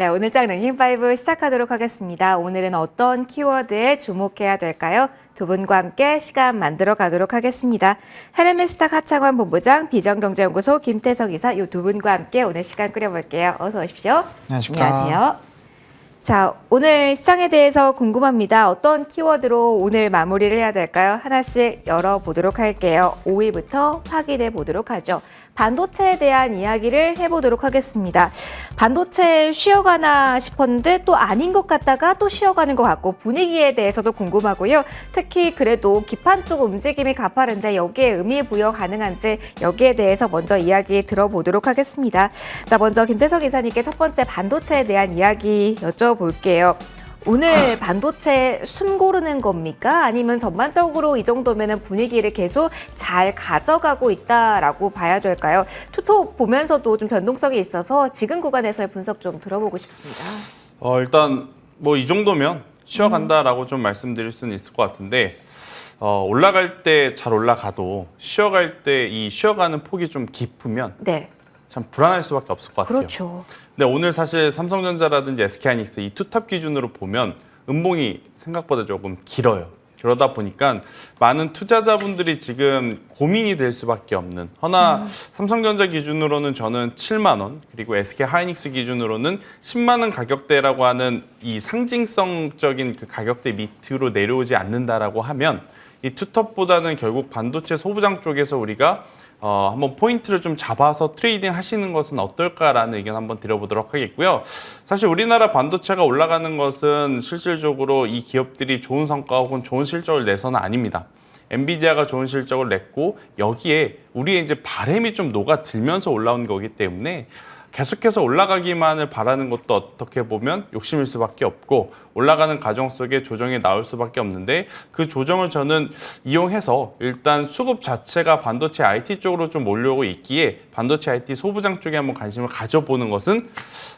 네, 오늘 장 랭킹5 시작하도록 하겠습니다. 오늘은 어떤 키워드에 주목해야 될까요? 두 분과 함께 시간 만들어 가도록 하겠습니다. 헤르메스탁 하창원 본부장, 비전경제연구소 김태석 이사 이 두 분과 함께 오늘 시간 꾸려볼게요. 어서 오십시오. 안녕하십니까. 안녕하세요. 자, 오늘 시장에 대해서 궁금합니다. 어떤 키워드로 오늘 마무리를 해야 될까요? 하나씩 열어보도록 할게요. 5위부터 확인해 보도록 하죠. 반도체에 대한 이야기를 해보도록 하겠습니다. 반도체 쉬어가나 싶었는데 또 아닌 것 같다가 또 쉬어가는 것 같고 분위기에 대해서도 궁금하고요. 특히 그래도 기판 쪽 움직임이 가파른데 여기에 의미 부여 가능한지 여기에 대해서 먼저 이야기 들어보도록 하겠습니다. 자, 먼저 김태석 이사님께 첫 번째 반도체에 대한 이야기 여쭤볼게요. 오늘 반도체 숨 고르는 겁니까? 아니면 전반적으로 이 정도면 분위기를 계속 잘 가져가고 있다라고 봐야 될까요? 투톱 보면서도 좀 변동성이 있어서 지금 구간에서의 분석 좀 들어보고 싶습니다. 일단 뭐 이 정도면 쉬어간다라고 좀 말씀드릴 수는 있을 것 같은데 올라갈 때 잘 올라가도 쉬어갈 때 이 쉬어가는 폭이 좀 깊으면 네. 참 불안할 수밖에 없을 것 같아요. 그렇죠. 근데 오늘 사실 삼성전자라든지 SK하이닉스 이 투탑 기준으로 보면 음봉이 생각보다 조금 길어요. 그러다 보니까 많은 투자자분들이 지금 고민이 될 수밖에 없는 허나 삼성전자 기준으로는 저는 7만 원 그리고 SK하이닉스 기준으로는 10만 원 가격대라고 하는 이 상징성적인 그 가격대 밑으로 내려오지 않는다라고 하면 이 투톱보다는 결국 반도체 소부장 쪽에서 우리가 한번 포인트를 좀 잡아서 트레이딩 하시는 것은 어떨까라는 의견 한번 드려보도록 하겠고요. 사실 우리나라 반도체가 올라가는 것은 실질적으로 이 기업들이 좋은 성과 혹은 좋은 실적을 내서는 아닙니다. 엔비디아가 좋은 실적을 냈고 여기에 우리의 이제 바람이 좀 녹아들면서 올라온 거기 때문에 계속해서 올라가기만을 바라는 것도 어떻게 보면 욕심일 수밖에 없고 올라가는 과정 속에 조정이 나올 수밖에 없는데 그 조정을 저는 이용해서 일단 수급 자체가 반도체 IT 쪽으로 좀 몰려오고 있기에 반도체 IT 소부장 쪽에 한번 관심을 가져보는 것은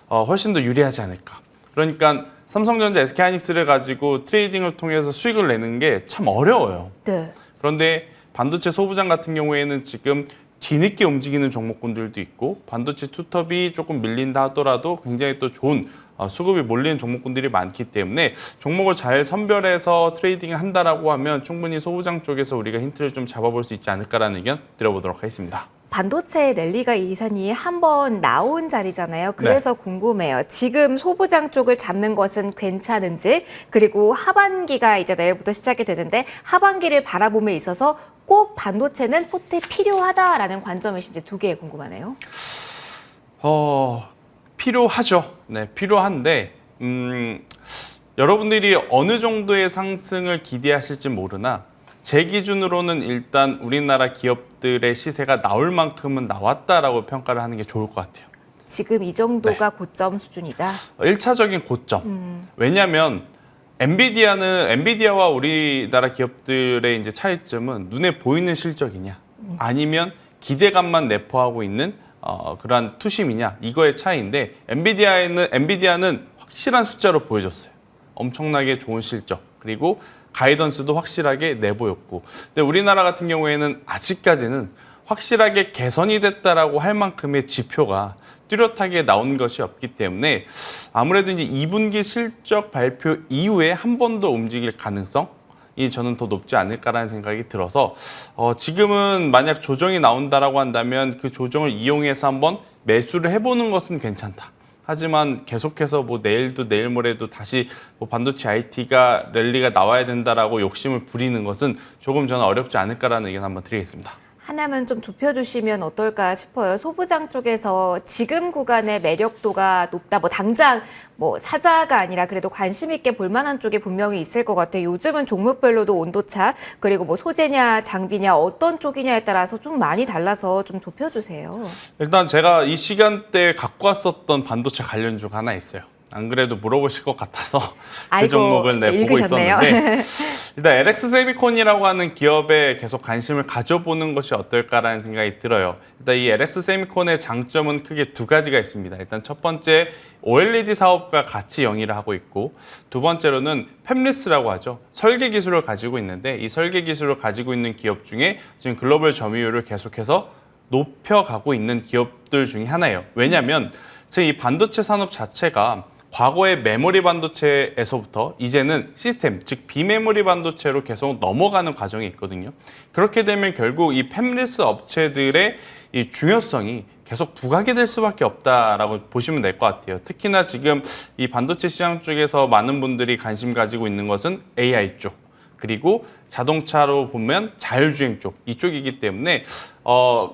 훨씬 더 유리하지 않을까. 그러니까 삼성전자, SK하이닉스를 가지고 트레이딩을 통해서 수익을 내는 게 참 어려워요. 네. 그런데 반도체 소부장 같은 경우에는 지금 뒤늦게 움직이는 종목군들도 있고 반도체 투톱이 조금 밀린다 하더라도 굉장히 또 좋은 수급이 몰리는 종목군들이 많기 때문에 종목을 잘 선별해서 트레이딩을 한다라고 하면 충분히 소부장 쪽에서 우리가 힌트를 좀 잡아볼 수 있지 않을까라는 의견 드려보도록 하겠습니다. 반도체 랠리가 이사님 한번 나온 자리잖아요. 그래서 네. 궁금해요. 지금 소부장 쪽을 잡는 것은 괜찮은지 그리고 하반기가 이제 내일부터 시작이 되는데 하반기를 바라봄에 있어서 꼭 반도체는 포트에 필요하다라는 관점이신지 두 개 궁금하네요. 필요하죠. 네, 필요한데 여러분들이 어느 정도의 상승을 기대하실지 모르나 제 기준으로는 일단 우리나라 기업들의 시세가 나올 만큼은 나왔다라고 평가를 하는 게 좋을 것 같아요. 지금 이 정도가 고점 수준이다. 1차적인 고점. 왜냐하면 엔비디아와 우리나라 기업들의 이제 차이점은 눈에 보이는 실적이냐, 아니면 기대감만 내포하고 있는 그러한 투심이냐 이거의 차이인데 엔비디아는 확실한 숫자로 보여줬어요. 엄청나게 좋은 실적 그리고 가이던스도 확실하게 내보였고 근데 우리나라 같은 경우에는 아직까지는 확실하게 개선이 됐다라고 할 만큼의 지표가 뚜렷하게 나온 것이 없기 때문에 아무래도 이제 2분기 실적 발표 이후에 한 번 더 움직일 가능성이 저는 더 높지 않을까라는 생각이 들어서 지금은 만약 조정이 나온다라고 한다면 그 조정을 이용해서 한번 매수를 해보는 것은 괜찮다. 하지만 계속해서 뭐 내일도 내일 모레도 다시 뭐 반도체 IT가 랠리가 나와야 된다라고 욕심을 부리는 것은 조금 저는 어렵지 않을까라는 의견 한번 드리겠습니다. 하나만 좀 좁혀주시면 어떨까 싶어요. 소부장 쪽에서 지금 구간의 매력도가 높다. 뭐 당장 뭐 사자가 아니라 그래도 관심 있게 볼 만한 쪽이 분명히 있을 것 같아요. 요즘은 종목별로도 온도차 그리고 뭐 소재냐 장비냐 어떤 쪽이냐에 따라서 좀 많이 달라서 좀 좁혀주세요. 일단 제가 이 시간대에 갖고 왔었던 반도체 관련주가 하나 있어요. 안 그래도 물어보실 것 같아서 그 종목을 보고 있었는데 일단 LX 세미콘이라고 하는 기업에 계속 관심을 가져보는 것이 어떨까라는 생각이 들어요. 일단 이 LX 세미콘의 장점은 크게 두 가지가 있습니다. 일단 첫 번째 OLED 사업과 같이 영위를 하고 있고 두 번째로는 팹리스라고 하죠. 설계 기술을 가지고 있는데 이 설계 기술을 가지고 있는 기업 중에 지금 글로벌 점유율을 계속해서 높여가고 있는 기업들 중에 하나예요. 왜냐하면 지금 이 반도체 산업 자체가 과거의 메모리 반도체에서부터 이제는 시스템, 즉 비메모리 반도체로 계속 넘어가는 과정이 있거든요. 그렇게 되면 결국 이 팹리스 업체들의 이 중요성이 계속 부각이 될 수밖에 없다라고 보시면 될 것 같아요. 특히나 지금 이 반도체 시장 쪽에서 많은 분들이 관심 가지고 있는 것은 AI 쪽, 그리고 자동차로 보면 자율주행 쪽, 이쪽이기 때문에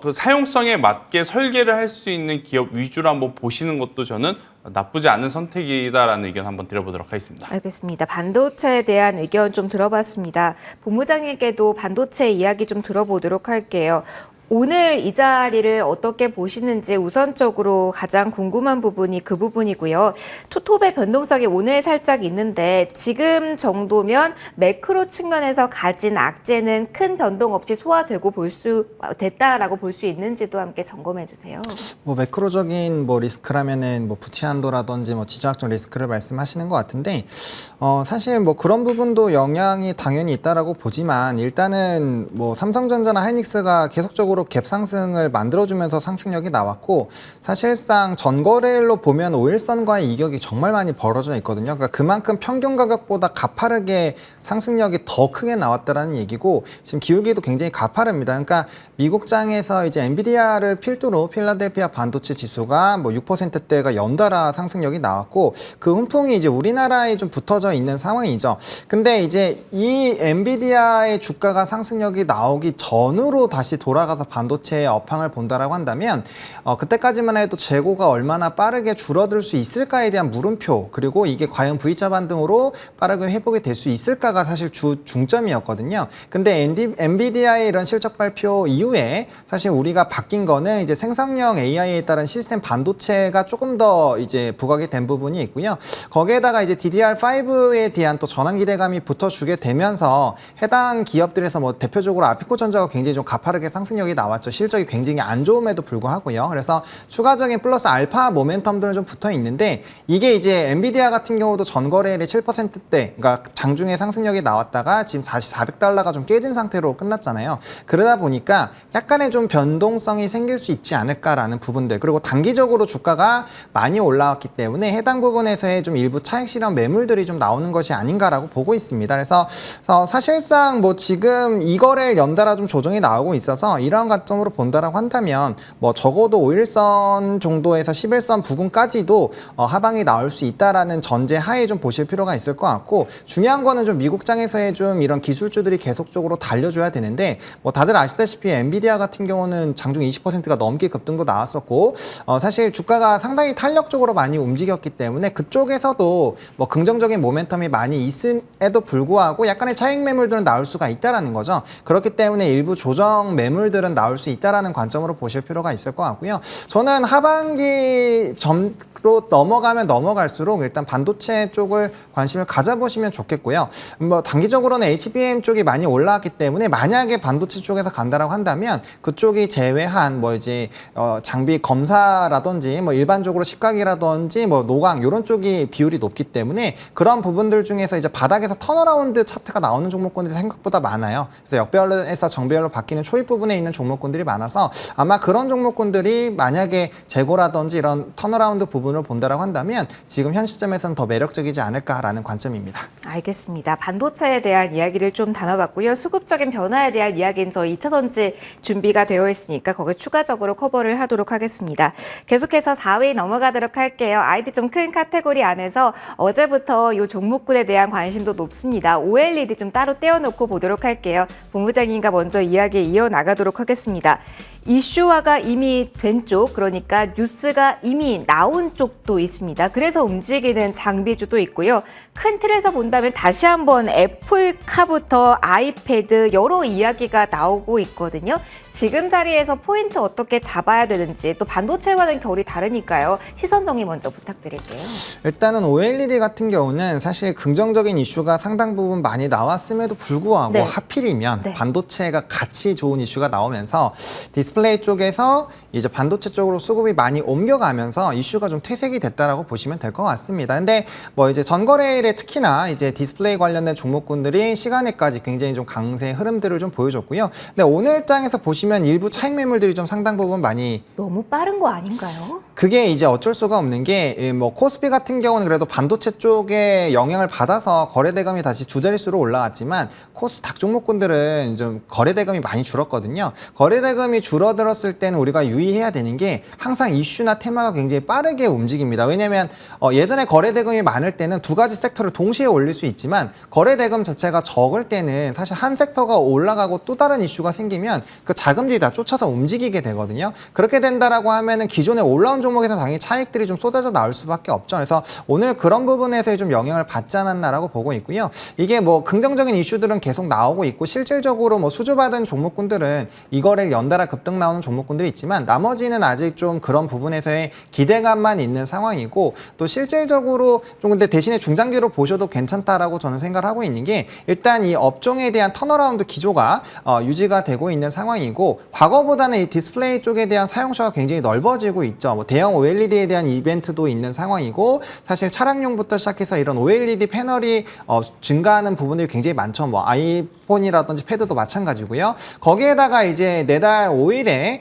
그 사용성에 맞게 설계를 할 수 있는 기업 위주로 한번 보시는 것도 저는 나쁘지 않은 선택이다라는 의견 한번 드려보도록 하겠습니다. 알겠습니다. 반도체에 대한 의견 좀 들어봤습니다. 본부장님께도 반도체 이야기 좀 들어보도록 할게요. 오늘 이 자리를 어떻게 보시는지 우선적으로 가장 궁금한 부분이 그 부분이고요. 투톱의 변동성이 오늘 살짝 있는데 지금 정도면 매크로 측면에서 가진 악재는 큰 변동 없이 소화되고 됐다라고 볼 수 있는지도 함께 점검해 주세요. 뭐 매크로적인 뭐 리스크라면은 뭐 부채 한도라든지 뭐 지정학적 리스크를 말씀하시는 것 같은데 사실 뭐 그런 부분도 영향이 당연히 있다라고 보지만 일단은 뭐 삼성전자나 하이닉스가 계속적으로 갭 상승을 만들어주면서 상승력이 나왔고 사실상 전거래일로 보면 5일선과의 이격이 정말 많이 벌어져 있거든요. 그러니까 그만큼 평균 가격보다 가파르게 상승력이 더 크게 나왔다라는 얘기고 지금 기울기도 굉장히 가파릅니다. 그러니까 미국장에서 이제 엔비디아를 필두로 필라델피아 반도체 지수가 뭐 6%대가 연달아 상승력이 나왔고 그 훈풍이 이제 우리나라에 좀 붙어져 있는 상황이죠. 근데 이제 이 엔비디아의 주가가 상승력이 나오기 전으로 다시 돌아가서 반도체의 업황을 본다라고 한다면 그때까지만 해도 재고가 얼마나 빠르게 줄어들 수 있을까에 대한 물음표, 그리고 이게 과연 V자 반등으로 빠르게 회복이 될 수 있을까가 사실 중점이었거든요. 근데 엔비디아의 이런 실적 발표 이후에 사실 우리가 바뀐 거는 이제 생성형 AI에 따른 시스템 반도체가 조금 더 이제 부각이 된 부분이 있고요. 거기에다가 이제 DDR5에 대한 또 전환 기대감이 붙어주게 되면서 해당 기업들에서 뭐 대표적으로 아피코전자가 굉장히 좀 가파르게 상승력이 나왔죠. 실적이 굉장히 안 좋음에도 불구하고요. 그래서 추가적인 플러스 알파 모멘텀들은 좀 붙어 있는데 이게 이제 엔비디아 같은 경우도 전거래일이 7%대, 그러니까 장중에 상승력이 나왔다가 지금 400달러가 좀 깨진 상태로 끝났잖아요. 그러다 보니까 약간의 좀 변동성이 생길 수 있지 않을까라는 부분들, 그리고 단기적으로 주가가 많이 올라왔기 때문에 해당 부분에서의 좀 일부 차익 실현 매물들이 좀 나오는 것이 아닌가라고 보고 있습니다. 그래서 사실상 뭐 지금 이거래일 연달아 좀 조정이 나오고 있어서 이러한 관점으로 본다라고 한다면 뭐 적어도 5일선 정도에서 10일선 부근까지도 하방이 나올 수 있다라는 전제 하에 좀 보실 필요가 있을 것 같고, 중요한 거는 좀 미국장에서의 좀 이런 기술주들이 계속적으로 달려줘야 되는데 뭐 다들 아시다시피 엔비디아 같은 경우는 장중 20%가 넘게 급등도 나왔었고 사실 주가가 상당히 탄력적으로 많이 움직였기 때문에 그쪽에서도 뭐 긍정적인 모멘텀이 많이 있음에도 불구하고 약간의 차익 매물들은 나올 수가 있다라는 거죠. 그렇기 때문에 일부 조정 매물들은 나올 수 있다라는 관점으로 보실 필요가 있을 것 같고요. 저는 하반기 점으로 넘어가면 넘어갈수록 일단 반도체 쪽을 관심을 가져보시면 좋겠고요. 뭐 단기적으로는 HBM 쪽이 많이 올라왔기 때문에 만약에 반도체 쪽에서 간다라고 한다면 그쪽이 제외한 뭐 이제 장비 검사라든지 뭐 일반적으로 식각이라든지 뭐 노광 이런 쪽이 비율이 높기 때문에 그런 부분들 중에서 이제 바닥에서 턴어라운드 차트가 나오는 종목군들이 생각보다 많아요. 그래서 역배열에서 정배열로 바뀌는 초입 부분에 있는 종목군들이 많아서 아마 그런 종목군들이 만약에 재고라든지 이런 턴어라운드 부분을 본다라고 한다면 지금 현 시점에서는 더 매력적이지 않을까라는 관점입니다. 알겠습니다. 반도체에 대한 이야기를 좀 담아봤고요. 수급적인 변화에 대한 이야기는 저희 2차전지 준비가 되어 있으니까 거기에 추가적으로 커버를 하도록 하겠습니다. 계속해서 4위 넘어가도록 할게요. 아이디 좀 큰 카테고리 안에서 어제부터 이 종목군에 대한 관심도 높습니다. OLED 좀 따로 떼어놓고 보도록 할게요. 본부장님과 먼저 이야기 이어나가도록 하겠습니다. 이슈화가 이미 된 쪽, 그러니까 뉴스가 이미 나온 쪽도 있습니다. 그래서 움직이는 장비주도 있고요. 큰 틀에서 본다면 다시 한번 애플카부터 아이패드 여러 이야기가 나오고 있거든요. 지금 자리에서 포인트 어떻게 잡아야 되는지, 또 반도체와는 결이 다르니까요. 시선 정리 먼저 부탁드릴게요. 일단은 OLED 같은 경우는 사실 긍정적인 이슈가 상당 부분 많이 나왔음에도 불구하고 네. 하필이면 네. 반도체가 같이 좋은 이슈가 나오면서 디스플레이 쪽에서 이제 반도체 쪽으로 수급이 많이 옮겨가면서 이슈가 좀 퇴색이 됐다라고 보시면 될 것 같습니다. 근데 뭐 이제 전거래일에 특히나 이제 디스플레이 관련된 종목군들이 시간에까지 굉장히 좀 강세 흐름들을 좀 보여줬고요. 근데 오늘 장에서 보시면 일부 차익 매물들이 좀 상당 부분 많이 너무 빠른 거 아닌가요? 그게 이제 어쩔 수가 없는 게 뭐 코스피 같은 경우는 그래도 반도체 쪽에 영향을 받아서 거래 대금이 다시 두 자릿수로 올라왔지만 코스닥 종목군들은 좀 거래 대금이 많이 줄었거든요. 거래 대금이 줄어들었을 때는 우리가 유의해야 되는 게 항상 이슈나 테마가 굉장히 빠르게 움직입니다. 왜냐하면 예전에 거래 대금이 많을 때는 두 가지 섹터를 동시에 올릴 수 있지만 거래 대금 자체가 적을 때는 사실 한 섹터가 올라가고 또 다른 이슈가 생기면 그 자금들이 다 쫓아서 움직이게 되거든요. 그렇게 된다라고 하면은 기존에 올라온 종목에서 당연히 차익들이 좀 쏟아져 나올 수밖에 없죠. 그래서 오늘 그런 부분에서 좀 영향을 받지 않았나라고 보고 있고요. 이게 뭐 긍정적인 이슈들은 계속 나오고 있고 실질적으로 뭐 수주받은 종목군들은 이거를 연달아 급등 나오는 종목군들이 있지만 나머지는 아직 좀 그런 부분에서의 기대감만 있는 상황이고 또 실질적으로 좀 근데 대신에 중장기로 보셔도 괜찮다라고 저는 생각을 하고 있는 게 일단 이 업종에 대한 턴어라운드 기조가 유지가 되고 있는 상황이고 과거보다는 이 디스플레이 쪽에 대한 사용처가 굉장히 넓어지고 있죠. 뭐 대형 OLED에 대한 이벤트도 있는 상황이고 사실 차량용부터 시작해서 이런 OLED 패널이 증가하는 부분들이 굉장히 많죠. 뭐 아이폰이라든지 패드도 마찬가지고요. 거기에다가 이제 내달 5일에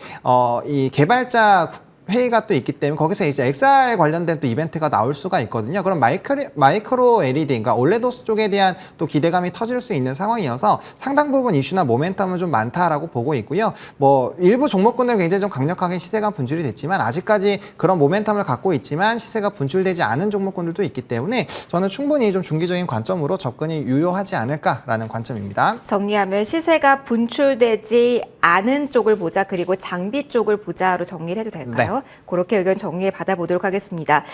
이 개발자 회의가 또 있기 때문에 거기서 이제 XR 관련된 또 이벤트가 나올 수가 있거든요. 그럼 마이크로 LED, 그러니까 올레도스 쪽에 대한 또 기대감이 터질 수 있는 상황이어서 상당 부분 이슈나 모멘텀은 좀 많다라고 보고 있고요. 뭐 일부 종목군들 굉장히 좀 강력하게 시세가 분출이 됐지만 아직까지 그런 모멘텀을 갖고 있지만 시세가 분출되지 않은 종목군들도 있기 때문에 저는 충분히 좀 중기적인 관점으로 접근이 유효하지 않을까라는 관점입니다. 정리하면 시세가 분출되지 않은 쪽을 보자, 그리고 장비 쪽을 보자로 정리를 해도 될까요? 네. 그렇게 의견 정리해 받아보도록 하겠습니다.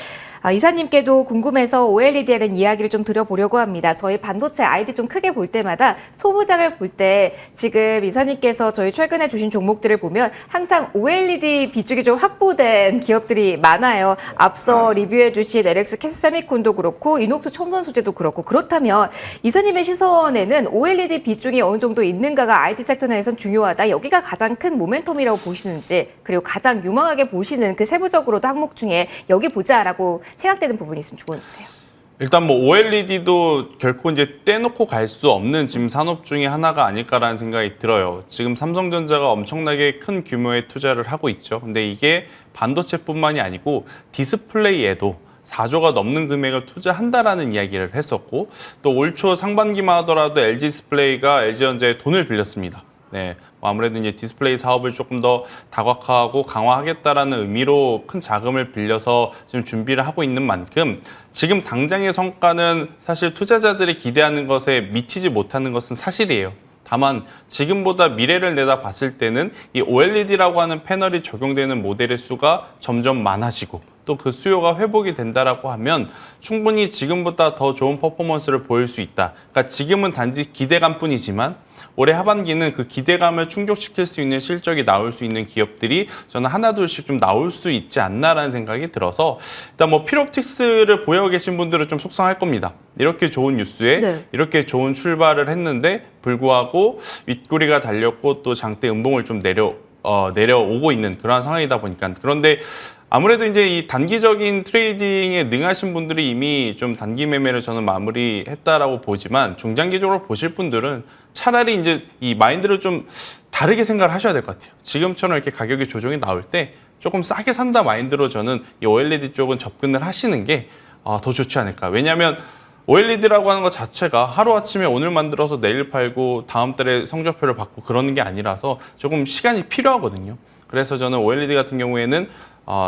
이사님께도 궁금해서 OLED에 대한 이야기를 좀 드려보려고 합니다. 저희 반도체 아이디 좀 크게 볼 때마다 소부장을 볼 때 지금 이사님께서 저희 최근에 주신 종목들을 보면 항상 OLED 비중이 좀 확보된 기업들이 많아요. 앞서 리뷰해 주신 LX 캐스세미콘도 그렇고 이녹스 첨단 소재도 그렇고, 그렇다면 이사님의 시선에는 OLED 비중이 어느 정도 있는가가 IT 섹터 내에선 중요하다. 여기가 가장 큰 모멘텀이라고 보시는지, 그리고 가장 유망하게 보시는 그 세부적으로도 항목 중에 여기 보자라고 생각되는 부분이 있으면 조언해 주세요. 일단 뭐 OLED도 결코 이제 떼놓고 갈 수 없는 지금 산업 중에 하나가 아닐까라는 생각이 들어요. 지금 삼성전자가 엄청나게 큰 규모의 투자를 하고 있죠. 근데 이게 반도체뿐만이 아니고 디스플레이에도 4조가 넘는 금액을 투자한다라는 이야기를 했었고, 또 올 초 상반기만 하더라도 LG 디스플레이가 LG전자에 돈을 빌렸습니다. 네, 아무래도 이제 디스플레이 사업을 조금 더 다각화하고 강화하겠다라는 의미로 큰 자금을 빌려서 지금 준비를 하고 있는 만큼 지금 당장의 성과는 사실 투자자들이 기대하는 것에 미치지 못하는 것은 사실이에요. 다만 지금보다 미래를 내다봤을 때는 이 OLED라고 하는 패널이 적용되는 모델의 수가 점점 많아지고 또 그 수요가 회복이 된다라고 하면 충분히 지금보다 더 좋은 퍼포먼스를 보일 수 있다. 그러니까 지금은 단지 기대감뿐이지만 올해 하반기는 그 기대감을 충족시킬 수 있는 실적이 나올 수 있는 기업들이 저는 하나둘씩 좀 나올 수 있지 않나라는 생각이 들어서 일단 뭐 필옵틱스를 보유하고 계신 분들은 좀 속상할 겁니다. 이렇게 좋은 뉴스에 네. 이렇게 좋은 출발을 했는데 불구하고 윗꼬리가 달렸고 또 장대 음봉을 좀 내려오고 있는 그러한 상황이다 보니까, 그런데 아무래도 이제 이 단기적인 트레이딩에 능하신 분들이 이미 좀 단기 매매를 저는 마무리했다라고 보지만 중장기적으로 보실 분들은 차라리 이제 이 마인드를 좀 다르게 생각을 하셔야 될 것 같아요. 지금처럼 이렇게 가격이 조정이 나올 때 조금 싸게 산다 마인드로 저는 이 OLED 쪽은 접근을 하시는 게 더 좋지 않을까. 왜냐하면 OLED라고 하는 것 자체가 하루아침에 오늘 만들어서 내일 팔고 다음 달에 성적표를 받고 그러는 게 아니라서 조금 시간이 필요하거든요. 그래서 저는 OLED 같은 경우에는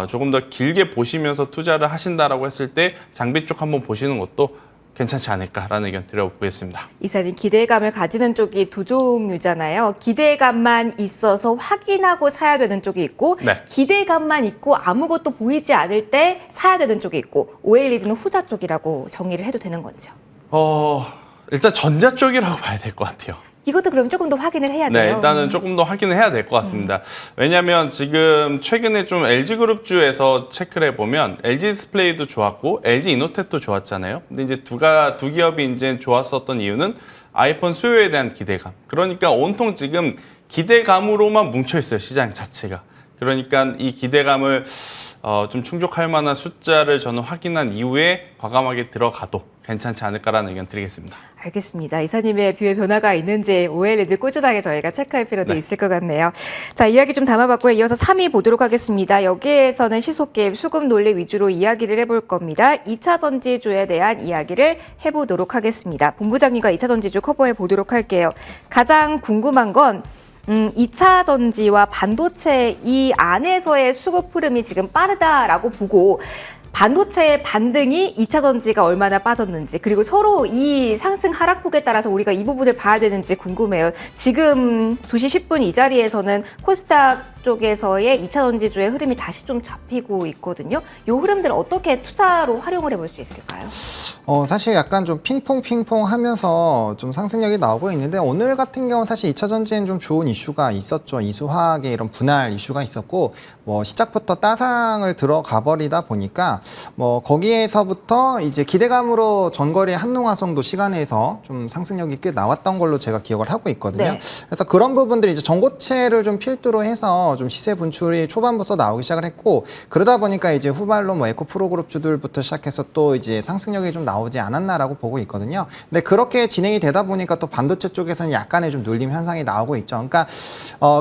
조금 더 길게 보시면서 투자를 하신다라고 했을 때 장비 쪽 한번 보시는 것도 괜찮지 않을까라는 의견 드려보겠습니다. 이사님, 기대감을 가지는 쪽이 두 종류잖아요. 기대감만 있어서 확인하고 사야 되는 쪽이 있고, 네. 기대감만 있고 아무것도 보이지 않을 때 사야 되는 쪽이 있고, OLED는 후자 쪽이라고 정의를 해도 되는 건죠. 일단 전자 쪽이라고 봐야 될 것 같아요. 이것도 그럼 조금 더 확인을 해야 돼요. 네, 일단은 조금 더 확인을 해야 될 것 같습니다. 왜냐하면 지금 최근에 좀 LG그룹주에서 체크를 해보면 LG 디스플레이도 좋았고 LG 이노텍도 좋았잖아요. 근데 이제 두 기업이 이제 좋았었던 이유는 아이폰 수요에 대한 기대감. 그러니까 온통 지금 기대감으로만 뭉쳐 있어요, 시장 자체가. 그러니까 이 기대감을 좀 충족할 만한 숫자를 저는 확인한 이후에 과감하게 들어가도 괜찮지 않을까라는 의견 드리겠습니다. 알겠습니다. 이사님의 뷰에 변화가 있는지 OLED 꾸준하게 저희가 체크할 필요도 있을 것 같네요. 자, 이야기 좀 담아봤고요. 이어서 3위 보도록 하겠습니다. 여기에서는 시소게임, 수급 논리 위주로 이야기를 해볼 겁니다. 2차 전지주에 대한 이야기를 해보도록 하겠습니다. 본부장님과 2차 전지주 커버해 보도록 할게요. 가장 궁금한 건 2차 전지와 반도체 이 안에서의 수급 흐름이 지금 빠르다라고 보고 반도체의 반등이 2차 전지가 얼마나 빠졌는지 그리고 서로 이 상승 하락폭에 따라서 우리가 이 부분을 봐야 되는지 궁금해요. 지금 2시 10분 이 자리에서는 코스닥 쪽에서의 2차 전지주의 흐름이 다시 좀 잡히고 있거든요. 이 흐름들을 어떻게 투자로 활용을 해볼 수 있을까요? 사실 약간 좀 핑퐁 하면서 좀 상승력이 나오고 있는데 오늘 같은 경우는 사실 2차 전지엔 좀 좋은 이슈가 있었죠. 이수화학의 이런 분할 이슈가 있었고 뭐 시작부터 따상을 들어가 버리다 보니까 뭐 거기에서부터 이제 기대감으로 전거래 한농화성도 시간에서 좀 상승력이 꽤 나왔던 걸로 제가 기억을 하고 있거든요. 네. 그래서 그런 부분들이 이제 전고체를 좀 필두로 해서 좀 시세 분출이 초반부터 나오기 시작을 했고 그러다 보니까 이제 후발로 뭐 에코프로그룹 주들부터 시작해서 또 이제 상승력이 좀 나오지 않았나라고 보고 있거든요. 근데 그렇게 진행이 되다 보니까 또 반도체 쪽에서는 약간의 좀 눌림 현상이 나오고 있죠. 그러니까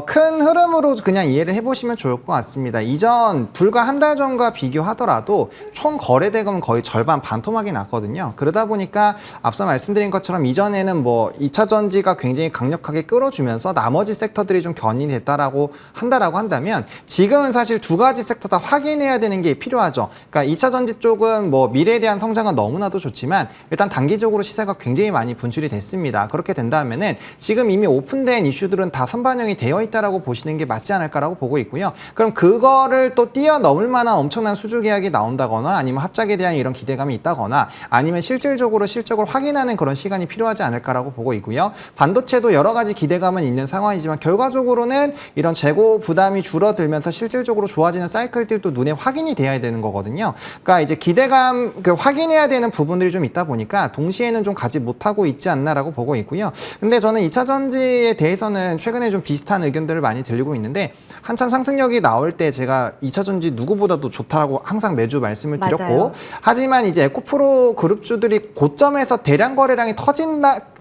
큰 흐름으로 그냥 이해를 해보시면 좋을 것 같습니다. 이전 불과 한 달 전과 비교하더라도 총 거래 대금은 거의 절반 반토막이 났거든요. 그러다 보니까 앞서 말씀드린 것처럼 이전에는 뭐 2차 전지가 굉장히 강력하게 끌어주면서 나머지 섹터들이 좀 견인됐다라고 한다면 지금은 사실 두 가지 섹터 다 확인해야 되는 게 필요하죠. 그러니까 2차 전지 쪽은 뭐 미래에 대한 성장은 너무나도 좋지만 일단 단기적으로 시세가 굉장히 많이 분출이 됐습니다. 그렇게 된다면은 지금 이미 오픈된 이슈들은 다 선반영이 되어 있다라고 보시는 게 맞지 않을까라고 보고 있고요. 그럼 그거를 또 뛰어넘을 만한 엄청난 수주 계약이 나온다거나 아니면 합작에 대한 이런 기대감이 있다거나 아니면 실질적으로 실적을 확인하는 그런 시간이 필요하지 않을까라고 보고 있고요. 반도체도 여러 가지 기대감은 있는 상황이지만 결과적으로는 이런 재고 부담이 줄어들면서 실질적으로 좋아지는 사이클들도 눈에 확인이 돼야 되는 거거든요. 그러니까 이제 기대감 확인해야 되는 부분들이 좀 있다 보니까 동시에는 좀 가지 못하고 있지 않나라고 보고 있고요. 근데 저는 2차 전지에 대해서는 최근에 좀 비슷한 의견들을 많이 들리고 있는데 한참 상승력이 나올 때 제가 2차 전지 누구보다도 좋다라고 항상 매주 말씀을 드렸고 맞아요. 하지만 이제 에코프로 그룹주들이 고점에서 대량 거래량이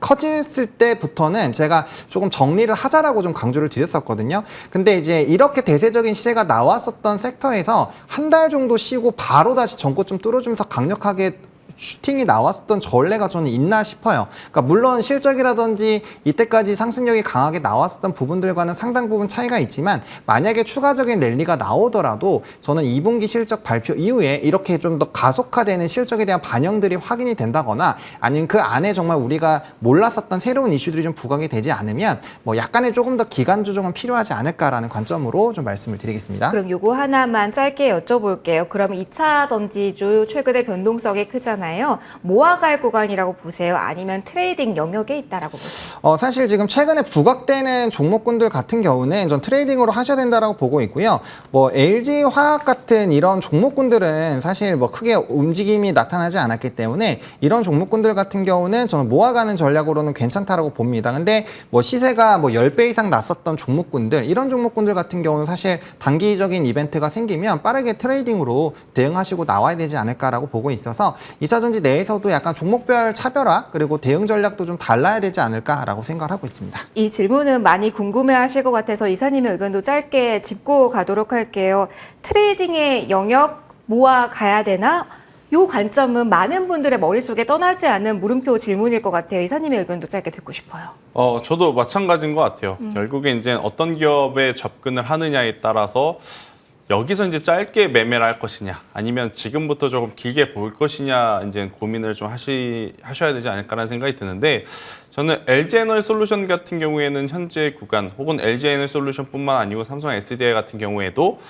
커졌을 때부터는 제가 조금 정리를 하자라고 좀 강조를 드렸었거든요. 근데 이제 이렇게 대세적인 시세가 나왔었던 섹터에서 한 달 정도 쉬고 바로 다시 전고점 뚫어주면서 강력하게 슈팅이 나왔었던 전례가 저는 있나 싶어요. 그러니까 물론 실적이라든지 이때까지 상승력이 강하게 나왔었던 부분들과는 상당 부분 차이가 있지만 만약에 추가적인 랠리가 나오더라도 저는 2분기 실적 발표 이후에 이렇게 좀 더 가속화되는 실적에 대한 반영들이 확인이 된다거나 아니면 그 안에 정말 우리가 몰랐었던 새로운 이슈들이 좀 부각이 되지 않으면 뭐 약간의 조금 더 기간 조정은 필요하지 않을까라는 관점으로 좀 말씀을 드리겠습니다. 그럼 요거 하나만 짧게 여쭤볼게요. 그럼 2차 전지주 최근에 변동성이 크잖아요. 모아갈 구간이라고 보세요? 아니면 트레이딩 영역에 있다라고 보세요? 사실 지금 최근에 부각되는 종목군들 같은 경우는 전 트레이딩으로 하셔야 된다라고 보고 있고요. 뭐 LG 화학 같은 이런 종목군들은 사실 뭐 크게 움직임이 나타나지 않았기 때문에 이런 종목군들 같은 경우는 저는 모아가는 전략으로는 괜찮다라고 봅니다. 근데 뭐 시세가 뭐 10배 이상 났었던 종목군들 이런 종목군들 같은 경우는 사실 단기적인 이벤트가 생기면 빠르게 트레이딩으로 대응하시고 나와야 되지 않을까라고 보고 있어서 2차 전지 내에서도 약간 종목별 차별화 그리고 대응 전략도 좀 달라야 되지 않을까라고 생각을 하고 있습니다. 이 질문은 많이 궁금해하실 것 같아서 이사님의 의견도 짧게 짚고 가도록 할게요. 트레이딩의 영역 모아가야 되나? 요 관점은 많은 분들의 머릿속에 떠나지 않은 물음표 질문일 것 같아요. 이사님의 의견도 짧게 듣고 싶어요. 저도 마찬가지인 것 같아요. 결국에 이제 어떤 기업에 접근을 하느냐에 따라서 여기서 이제 짧게 매매를 할 것이냐 아니면 지금부터 조금 길게 볼 것이냐 이제 고민을 좀 하셔야 되지 않을까라는 생각이 드는데 저는 LG에너지솔루션 같은 경우에는 현재 구간 혹은 LG에너지솔루션뿐만 아니고 삼성 SDI 같은 경우에도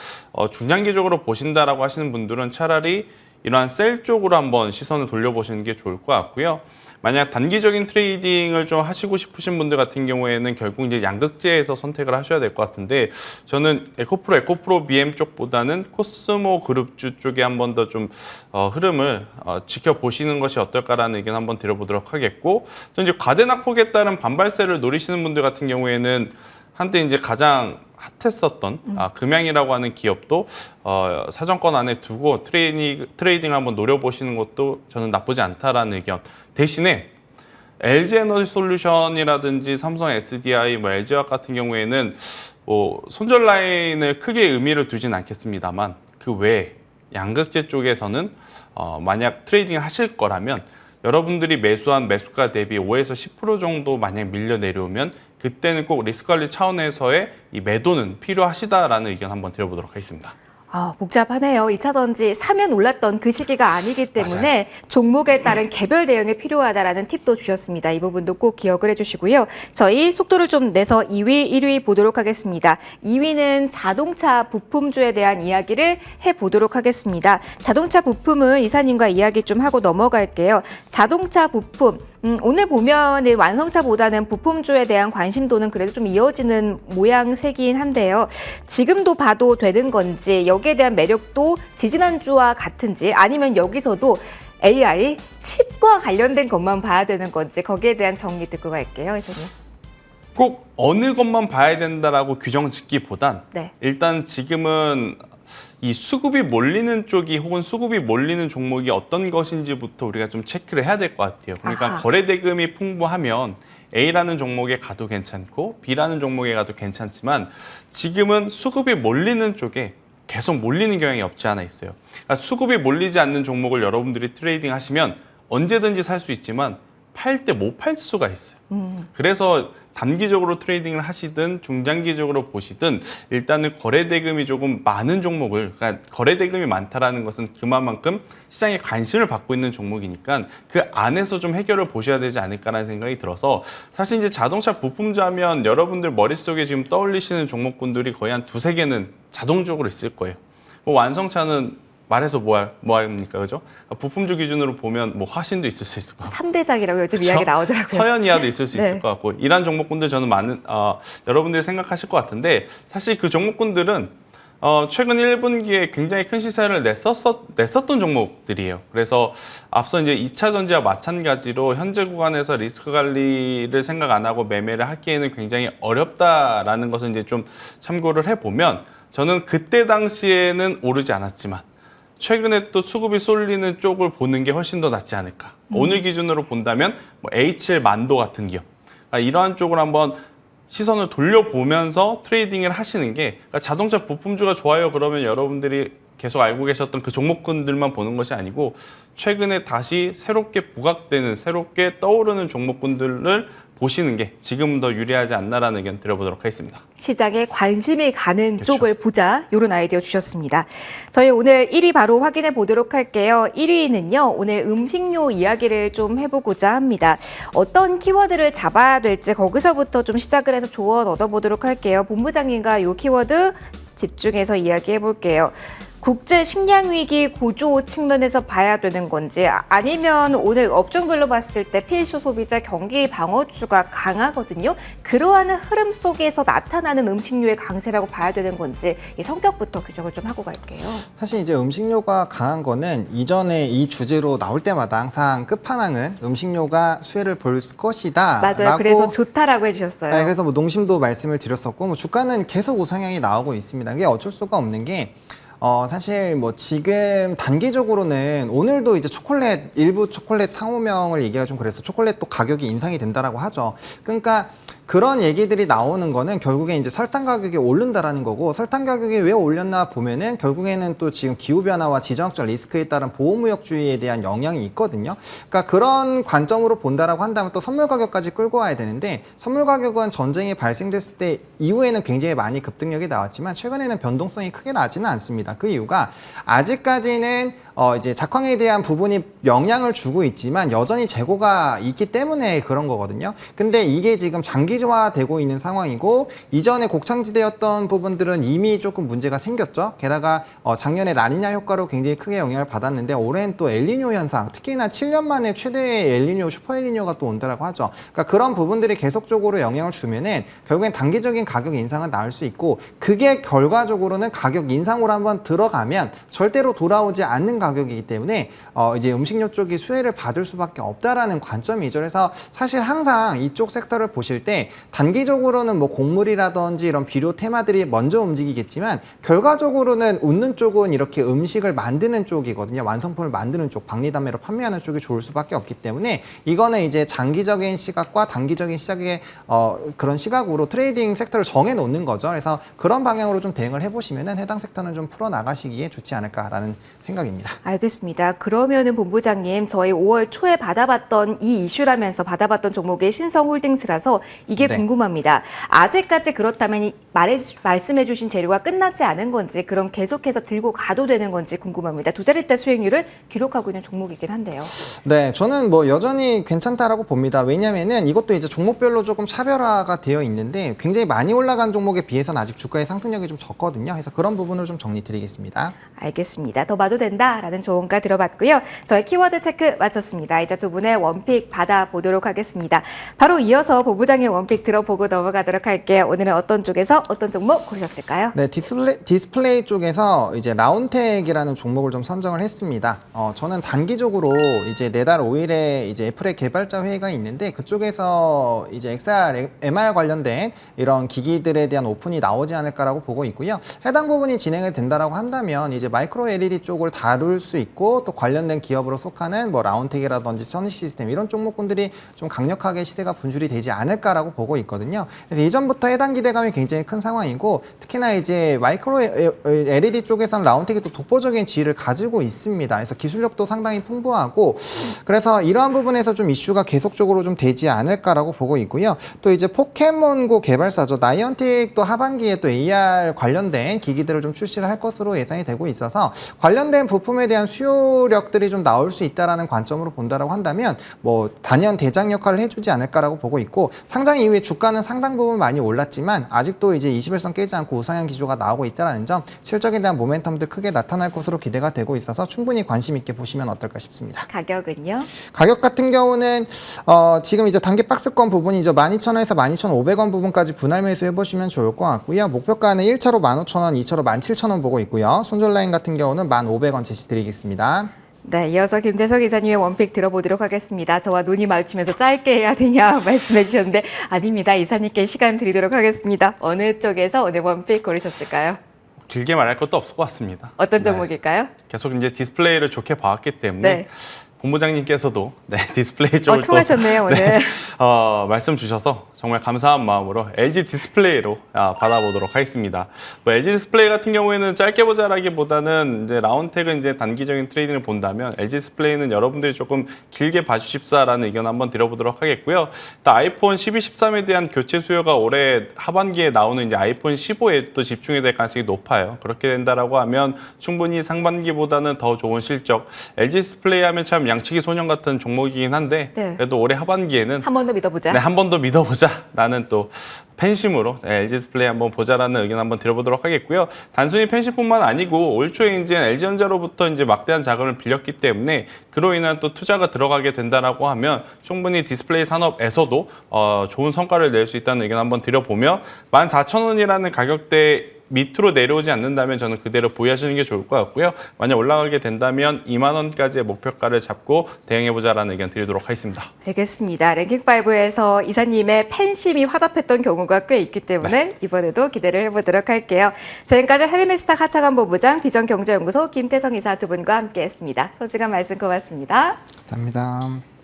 중장기적으로 보신다라고 하시는 분들은 차라리 이러한 셀 쪽으로 한번 시선을 돌려보시는 게 좋을 것 같고요. 만약 단기적인 트레이딩을 좀 하시고 싶으신 분들 같은 경우에는 결국 이제 양극재에서 선택을 하셔야 될 것 같은데 저는 에코프로 BM 쪽보다는 코스모 그룹주 쪽에 한 번 더 좀 흐름을 지켜보시는 것이 어떨까라는 의견 한번 드려보도록 하겠고 또 이제 과대낙폭에 따른 반발세를 노리시는 분들 같은 경우에는 한때 이제 가장 핫했었던 금양이라고 하는 기업도 사정권 안에 두고 트레이딩을 한번 노려보시는 것도 저는 나쁘지 않다라는 의견. 대신에 LG 에너지 솔루션이라든지 삼성 SDI, LG화학 같은 경우에는 손절 라인을 크게 의미를 두진 않겠습니다만 그 외에 양극재 쪽에서는 만약 트레이딩을 하실 거라면 여러분들이 매수한 매수가 대비 5에서 10% 정도 만약 밀려 내려오면 그때는 꼭 리스크 관리 차원에서의 이 매도는 필요하시다라는 의견 한번 드려보도록 하겠습니다. 복잡하네요. 2차 전지 사면 올랐던 그 시기가 아니기 때문에 맞아요. 종목에 따른 개별 대응이 필요하다라는 팁도 주셨습니다. 이 부분도 꼭 기억을 해주시고요. 저희 속도를 좀 내서 2위, 1위 보도록 하겠습니다. 2위는 자동차 부품주에 대한 이야기를 해보도록 하겠습니다. 자동차 부품은 이사님과 이야기 좀 하고 넘어갈게요. 자동차 부품. 오늘 보면 완성차보다는 부품주에 대한 관심도는 그래도 좀 이어지는 모양새긴 한데요. 지금도 봐도 되는 건지 여기에 대한 매력도 지지난주와 같은지 아니면 여기서도 AI 칩과 관련된 것만 봐야 되는 건지 거기에 대한 정리 듣고 갈게요. 이사님. 꼭 어느 것만 봐야 된다라고 규정 짓기보단 네. 일단 지금은 이 수급이 몰리는 쪽이 혹은 수급이 몰리는 종목이 어떤 것인지부터 우리가 좀 체크를 해야 될 것 같아요. 그러니까 아하. 거래 대금이 풍부하면 A라는 종목에 가도 괜찮고 B라는 종목에 가도 괜찮지만 지금은 수급이 몰리는 쪽에 계속 몰리는 경향이 없지 않아 있어요. 그러니까 수급이 몰리지 않는 종목을 여러분들이 트레이딩 하시면 언제든지 살 수 있지만 팔 때 못 팔 수가 있어요. 그래서 단기적으로 트레이딩을 하시든 중장기적으로 보시든 일단은 거래 대금이 조금 많은 종목을, 그러니까 거래 대금이 많다라는 것은 그만큼 시장에 관심을 받고 있는 종목이니까 그 안에서 좀 해결을 보셔야 되지 않을까라는 생각이 들어서 사실 이제 자동차 부품주 하면 여러분들 머릿속에 지금 떠올리시는 종목군들이 거의 한 두세 개는 자동적으로 있을 거예요. 완성차는 말해서 뭐 합니까, 그죠? 부품주 기준으로 보면 화신도 있을 수 있을 것 같고 3대작이라고 요즘 이야기 나오더라고요. 서현이와도 있을 수 네. 있을 것 같고 이런 종목군들 저는 많은 여러분들이 생각하실 것 같은데 사실 그 종목군들은 최근 1분기에 굉장히 큰 시세를 냈었던 종목들이에요. 그래서 앞서 이제 2차 전지와 마찬가지로 현재 구간에서 리스크 관리를 생각 안 하고 매매를 하기에는 굉장히 어렵다라는 것을 이제 좀 참고를 해보면 저는 그때 당시에는 오르지 않았지만 최근에 또 수급이 쏠리는 쪽을 보는 게 훨씬 더 낫지 않을까. 오늘 기준으로 본다면 HL 만도 같은 기업. 이러한 쪽으로 한번 시선을 돌려보면서 트레이딩을 하시는 게 그러니까 자동차 부품주가 좋아요 그러면 여러분들이 계속 알고 계셨던 그 종목군들만 보는 것이 아니고 최근에 다시 새롭게 부각되는 새롭게 떠오르는 종목군들을 보시는 게 지금 더 유리하지 않나라는 의견 드려보도록 하겠습니다. 시장에 관심이 가는 그렇죠. 쪽을 보자 이런 아이디어 주셨습니다. 저희 오늘 1위 바로 확인해 보도록 할게요. 1위는요. 오늘 음식료 이야기를 좀 해보고자 합니다. 어떤 키워드를 잡아야 될지 거기서부터 좀 시작을 해서 조언 얻어보도록 할게요. 본부장님과 이 키워드 집중해서 이야기해 볼게요. 국제 식량 위기 고조 측면에서 봐야 되는 건지 아니면 오늘 업종별로 봤을 때 필수 소비자 경기 방어주가 강하거든요. 그러한 흐름 속에서 나타나는 음식료의 강세라고 봐야 되는 건지 이 성격부터 규정을 좀 하고 갈게요. 사실 이제 음식료가 강한 거는 이전에 이 주제로 나올 때마다 항상 끝판왕은 음식료가 수혜를 볼 것이다. 맞아요. 그래서 좋다라고 해주셨어요. 네, 그래서 농심도 말씀을 드렸었고 주가는 계속 우상향이 나오고 있습니다. 이게 어쩔 수가 없는 게 사실 지금 단기적으로는 오늘도 이제 일부 초콜릿 상호명을 얘기가 좀 그래서 초콜릿도 가격이 인상이 된다라고 하죠. 그러니까 그런 얘기들이 나오는 거는 결국에 이제 설탕 가격이 오른다라는 거고 설탕 가격이 왜 올렸나 보면은 결국에는 또 지금 기후변화와 지정학적 리스크에 따른 보호무역주의에 대한 영향이 있거든요. 그러니까 그런 관점으로 본다라고 한다면 또 선물 가격까지 끌고 와야 되는데 선물 가격은 전쟁이 발생됐을 때 이후에는 굉장히 많이 급등력이 나왔지만 최근에는 변동성이 크게 나지는 않습니다. 그 이유가 아직까지는 이제 작황에 대한 부분이 영향을 주고 있지만 여전히 재고가 있기 때문에 그런 거거든요. 근데 이게 지금 장기화되고 있는 상황이고 이전에 곡창지대였던 부분들은 이미 조금 문제가 생겼죠. 게다가 작년에 라니냐 효과로 굉장히 크게 영향을 받았는데 올해는 또 엘니뇨 현상, 특히나 7년 만에 최대의 엘니뇨, 슈퍼 엘니뇨가 또 온다라고 하죠. 그러니까 그런 부분들이 계속적으로 영향을 주면은 결국엔 단기적인 가격 인상은 나올 수 있고 그게 결과적으로는 가격 인상으로 한번 들어가면 절대로 돌아오지 않는 가격이기 때문에 이제 음식료 쪽이 수혜를 받을 수밖에 없다라는 관점이죠. 그래서 사실 항상 이쪽 섹터를 보실 때 때문에 단기적으로는 뭐 곡물이라든지 이런 비료 테마들이 먼저 움직이겠지만 결과적으로는 웃는 쪽은 이렇게 음식을 만드는 쪽이거든요. 완성품을 만드는 쪽, 박리담회로 판매하는 쪽이 좋을 수밖에 없기 때문에 이거는 이제 장기적인 시각과 단기적인 시각의 그런 시각으로 트레이딩 섹터를 정해 놓는 거죠. 그래서 그런 방향으로 좀 대응을 해보시면은 해당 섹터는 좀 풀어 나가시기에 좋지 않을까라는 생각입니다. 알겠습니다. 그러면은 본부장님, 저희 5월 초에 받아봤던 이 이슈라면서 받아봤던 종목이 신성홀딩스라서 이게 네. 궁금합니다. 아직까지 그렇다면 말씀해주신 재료가 끝나지 않은 건지, 그럼 계속해서 들고 가도 되는 건지 궁금합니다. 두 자릿대 수익률을 기록하고 있는 종목이긴 한데요. 네, 저는 뭐 여전히 괜찮다라고 봅니다. 왜냐면은 이것도 이제 종목별로 조금 차별화가 되어 있는데 굉장히 많이 올라간 종목에 비해서는 아직 주가의 상승력이 좀 적거든요. 그래서 그런 부분을 좀 정리 드리겠습니다. 알겠습니다. 더 봐도 된다라는 조언가 들어봤고요. 저희 키워드 체크 마쳤습니다. 이제 두 분의 원픽 받아보도록 하겠습니다. 바로 이어서 본부장의 원픽 들어보고 넘어가도록 할게요. 오늘은 어떤 쪽에서 어떤 종목 고르셨을까요? 네, 디스플레이 쪽에서 이제 라운텍이라는 종목을 좀 선정을 했습니다. 저는 단기적으로 이제 내달 5일에 이제 애플의 개발자 회의가 있는데 그쪽에서 이제 XR, MR 관련된 이런 기기들에 대한 오픈이 나오지 않을까라고 보고 있고요. 해당 부분이 진행이 된다라고 한다면 이제 마이크로 LED 쪽을 다룰 수 있고 또 관련된 기업으로 속하는 뭐 라운텍이라든지 선익 시스템 이런 종목군들이 좀 강력하게 시세가 분출이 되지 않을까라고 보고 있거든요. 그래서 이전부터 해당 기대감이 굉장히 큰 상황이고 특히나 이제 마이크로 LED 쪽에서는 라운텍이 또 독보적인 지위를 가지고 있습니다. 그래서 기술력도 상당히 풍부하고 그래서 이러한 부분에서 좀 이슈가 계속적으로 좀 되지 않을까라고 보고 있고요. 또 이제 포켓몬고 개발사죠. 나이언틱도 하반기에 또 AR 관련된 기기들을 좀 출시를 할 것으로 예상이 되고 있어서 관련된 부품에 대한 수요력들이 좀 나올 수 있다라는 관점으로 본다라고 한다면 뭐 단연 대장 역할을 해주지 않을까라고 보고 있고 상장 이후에 주가는 상당 부분 많이 올랐지만 아직도 이제 21선 깨지 않고 우상향 기조가 나오고 있다는 점 실적에 대한 모멘텀도 크게 나타날 것으로 기대가 되고 있어서 충분히 관심 있게 보시면 어떨까 싶습니다. 가격은요? 가격 같은 경우는 지금 이제 단기 박스권 부분이죠. 12,000원에서 12,500원 부분까지 분할 매수해 보시면 좋을 것 같고요. 목표가는 1차로 15,000원, 2차로 17,000원 보고 있고요. 손절 라인 같은 경우는 1,500원 제시드리겠습니다. 네, 이어서 김재석 이사님의 원픽 들어보도록 하겠습니다. 저와 눈이 마주치면서 짧게 해야 되냐 말씀해 주셨는데 아닙니다. 이사님께 시간 드리도록 하겠습니다. 어느 쪽에서 오늘 원픽 고르셨을까요? 길게 말할 것도 없을 것 같습니다. 어떤 종목일까요? 계속 이제 디스플레이를 좋게 봐왔기 때문에 네. 본부장님께서도 디스플레이 쪽을 통하셨네요, 오늘. 말씀 주셔서 정말 감사한 마음으로 LG 디스플레이로 받아보도록 하겠습니다. 뭐 LG 디스플레이 같은 경우에는 짧게 보자라기보다는 이제 라운텍은 이제 단기적인 트레이딩을 본다면 LG 디스플레이는 여러분들이 조금 길게 봐주십사라는 의견 한번 드려보도록 하겠고요. 또 아이폰 12, 13에 대한 교체 수요가 올해 하반기에 나오는 이제 아이폰 15에 또 집중이 될 가능성이 높아요. 그렇게 된다라고 하면 충분히 상반기보다는 더 좋은 실적. LG 디스플레이 하면 참 양치기 소년 같은 종목이긴 한데 네. 그래도 올해 하반기에는 한 번 더 믿어보자. 한 번 더 믿어보자라는 또 팬심으로 LG 디스플레이 한번 보자라는 의견 한번 드려보도록 하겠고요. 단순히 팬심뿐만 아니고 올 초에 이제 LG전자로부터 이제 막대한 자금을 빌렸기 때문에 그로 인한 또 투자가 들어가게 된다라고 하면 충분히 디스플레이 산업에서도 좋은 성과를 낼 수 있다는 의견 한번 드려보며 14,000원이라는 가격대 밑으로 내려오지 않는다면 저는 그대로 보유하시는 게 좋을 것 같고요. 만약 올라가게 된다면 2만 원까지의 목표가를 잡고 대응해보자라는 의견 드리도록 하겠습니다. 알겠습니다. 랭킹5에서 이사님의 팬심이 화답했던 경우가 꽤 있기 때문에 이번에도 기대를 해보도록 할게요. 지금까지 헬리메스탁 하차관 본부장 비전경제연구소 김태성 이사 두 분과 함께했습니다. 소중한 말씀 고맙습니다. 감사합니다.